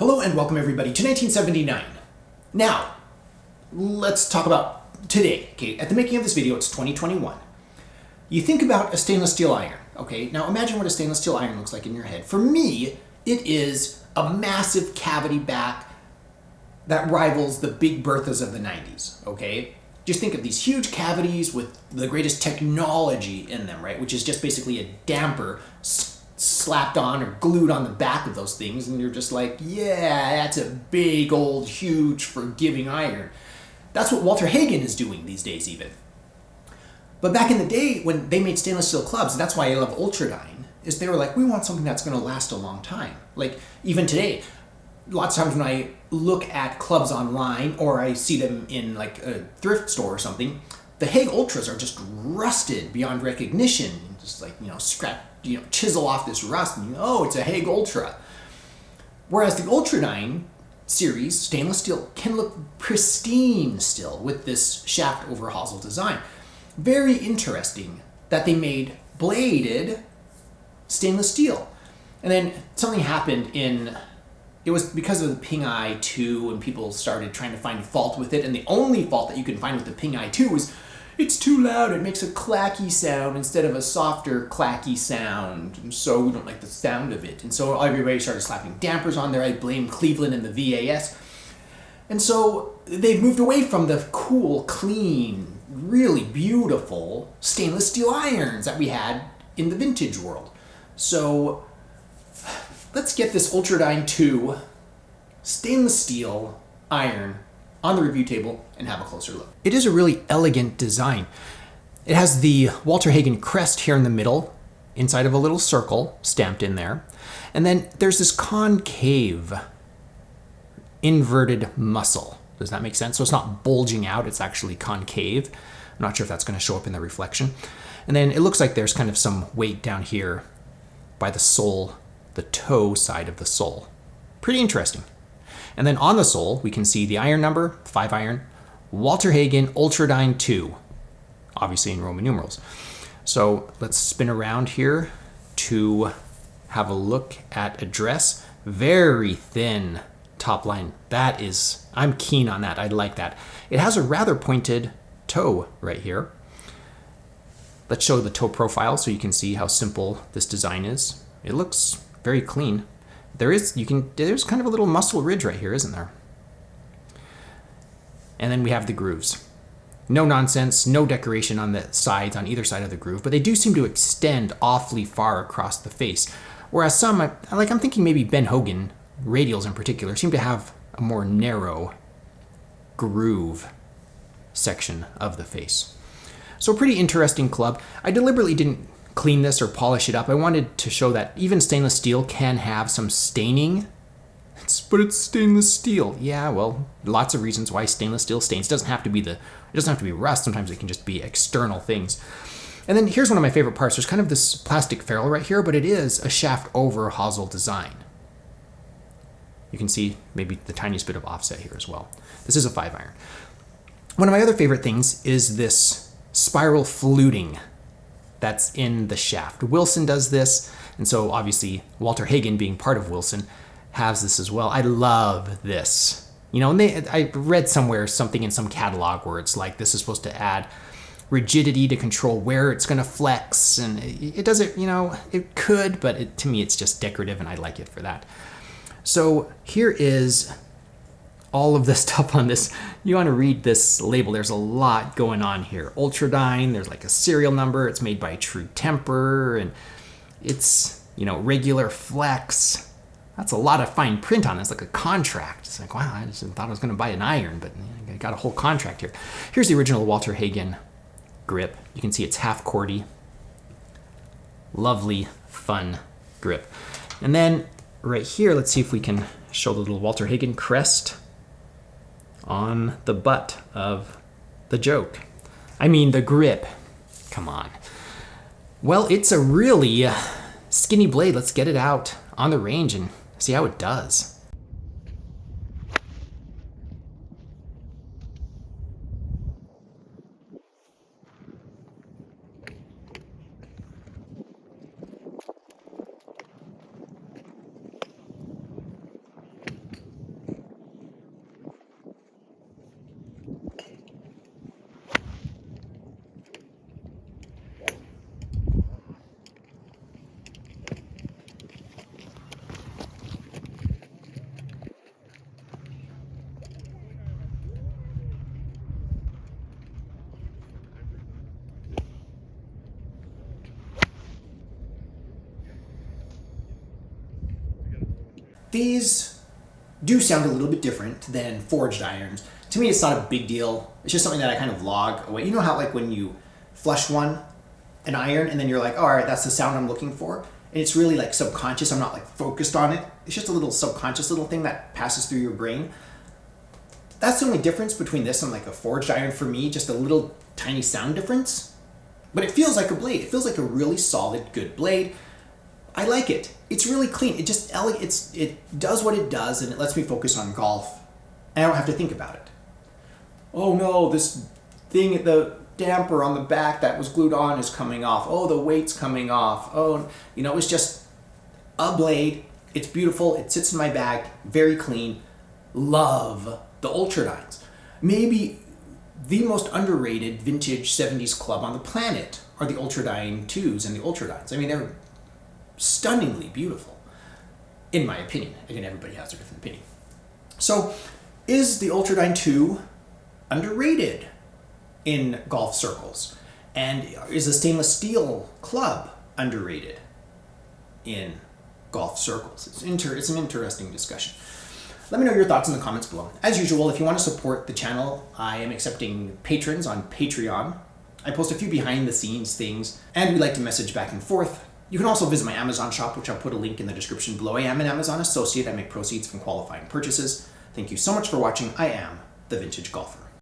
Hello and welcome everybody to 1979. Now, let's talk about today. Okay, at the making of this video, it's 2021. You think about a stainless steel iron. Okay, now imagine what a stainless steel iron looks like in your head. For me, it is a massive cavity back that rivals the Big Berthas of the 90s. Okay, just think of these huge cavities with the greatest technology in them, right? Which is just basically a damper slapped on or glued on the back of those things, and you're just like, yeah, that's a big old huge forgiving iron. That's what Water Hagen is doing these days even. But back in the day when they made stainless steel clubs, and that's why I love Ultradyne, is they were like, we want something that's going to last a long time. Like even today, lots of times when I look at clubs online or I see them in like a thrift store or something, the Hagen Ultras are just rusted beyond recognition. Just like, chisel off this rust and it's a Hagen Ultra. Whereas the Ultradyne series, stainless steel, can look pristine still with this shaft over hosel design. Very interesting that they made bladed stainless steel. And then something happened it was because of the Ping Eye 2 and people started trying to find fault with it, and the only fault that you can find with the Ping Eye 2 was it's too loud, it makes a clacky sound instead of a softer clacky sound, and so we don't like the sound of it. And so everybody started slapping dampers on there. I blame Cleveland and the VAS. And so they've moved away from the cool, clean, really beautiful stainless steel irons that we had in the vintage world. So let's get this Ultradyne II stainless steel iron on the review table and have a closer look. It is a really elegant design. It has the Water Hagen crest here in the middle, inside of a little circle stamped in there. And then there's this concave inverted muscle. Does that make sense? So it's not bulging out, it's actually concave. I'm not sure if that's going to show up in the reflection. And then it looks like there's kind of some weight down here by the sole, the toe side of the sole. Pretty interesting. And then on the sole, we can see the iron number, 5 iron, Water Hagen Ultradyne II, obviously in Roman numerals. So let's spin around here to have a look at address. Very thin top line. I'm keen on that. I like that. It has a rather pointed toe right here. Let's show the toe profile so you can see how simple this design is. It looks very clean. There's kind of a little muscle ridge right here, isn't there? And then we have the grooves. No nonsense, no decoration on the sides, on either side of the groove, but they do seem to extend awfully far across the face. Whereas some, I'm thinking maybe Ben Hogan, radials in particular, seem to have a more narrow groove section of the face. So pretty interesting club. I deliberately didn't clean this or polish it up. I wanted to show that even stainless steel can have some staining. But it's stainless steel. Yeah, well, lots of reasons why stainless steel stains. It doesn't have to be rust. Sometimes it can just be external things. And then here's one of my favorite parts. There's kind of this plastic ferrule right here, but it is a shaft over hosel design. You can see maybe the tiniest bit of offset here as well. This is a 5 iron. One of my other favorite things is this spiral fluting that's in the shaft. Wilson does this, and so obviously Water Hagen, being part of Wilson, has this as well. I love this. And I read somewhere something in some catalog where it's like this is supposed to add rigidity to control where it's going to flex, and it does it. It could, but to me it's just decorative, and I like it for that. So here is all of the stuff on this. You want to read this label. There's a lot going on here. Ultradyne, there's like a serial number. It's made by True Temper, and it's, regular flex. That's a lot of fine print on this, like a contract. It's like, wow, I just thought I was going to buy an iron, but I got a whole contract here. Here's the original Water Hagen grip. You can see it's half cordy. Lovely, fun grip. And then right here, let's see if we can show the little Water Hagen crest on the butt of the joke. The grip. Come on. Well, it's a really skinny blade. Let's get it out on the range and see how it does. these do sound a little bit different than forged irons. To me, it's not a big deal. It's just something that I kind of log away. You know how like when you flush an iron, and then you're like, oh, all right, that's the sound I'm looking for. And it's really like subconscious. I'm not like focused on it. It's just a little subconscious little thing that passes through your brain. That's the only difference between this and like a forged iron for me, just a little tiny sound difference. But it feels like a blade. It feels like a really solid, good blade. I like it. It's really clean. It just it does what it does, and it lets me focus on golf. And I don't have to think about it. Oh no, this thing at the damper on the back that was glued on is coming off. Oh, the weight's coming off. Oh, it's just a blade. It's beautiful. It sits in my bag. Very clean. Love the Ultradynes. Maybe the most underrated vintage 70s club on the planet are the Ultradyne IIs and the Ultradynes. I mean, they're stunningly beautiful, in my opinion. Again, everybody has their different opinion. So, is the Ultradyne II underrated in golf circles? And is the stainless steel club underrated in golf circles? It's an interesting discussion. Let me know your thoughts in the comments below. As usual, if you want to support the channel, I am accepting patrons on Patreon. I post a few behind the scenes things, and we like to message back and forth. You can also visit my Amazon shop, which I'll put a link in the description below. I am an Amazon associate. I make proceeds from qualifying purchases. Thank you so much for watching. I am the Vintage Golfer.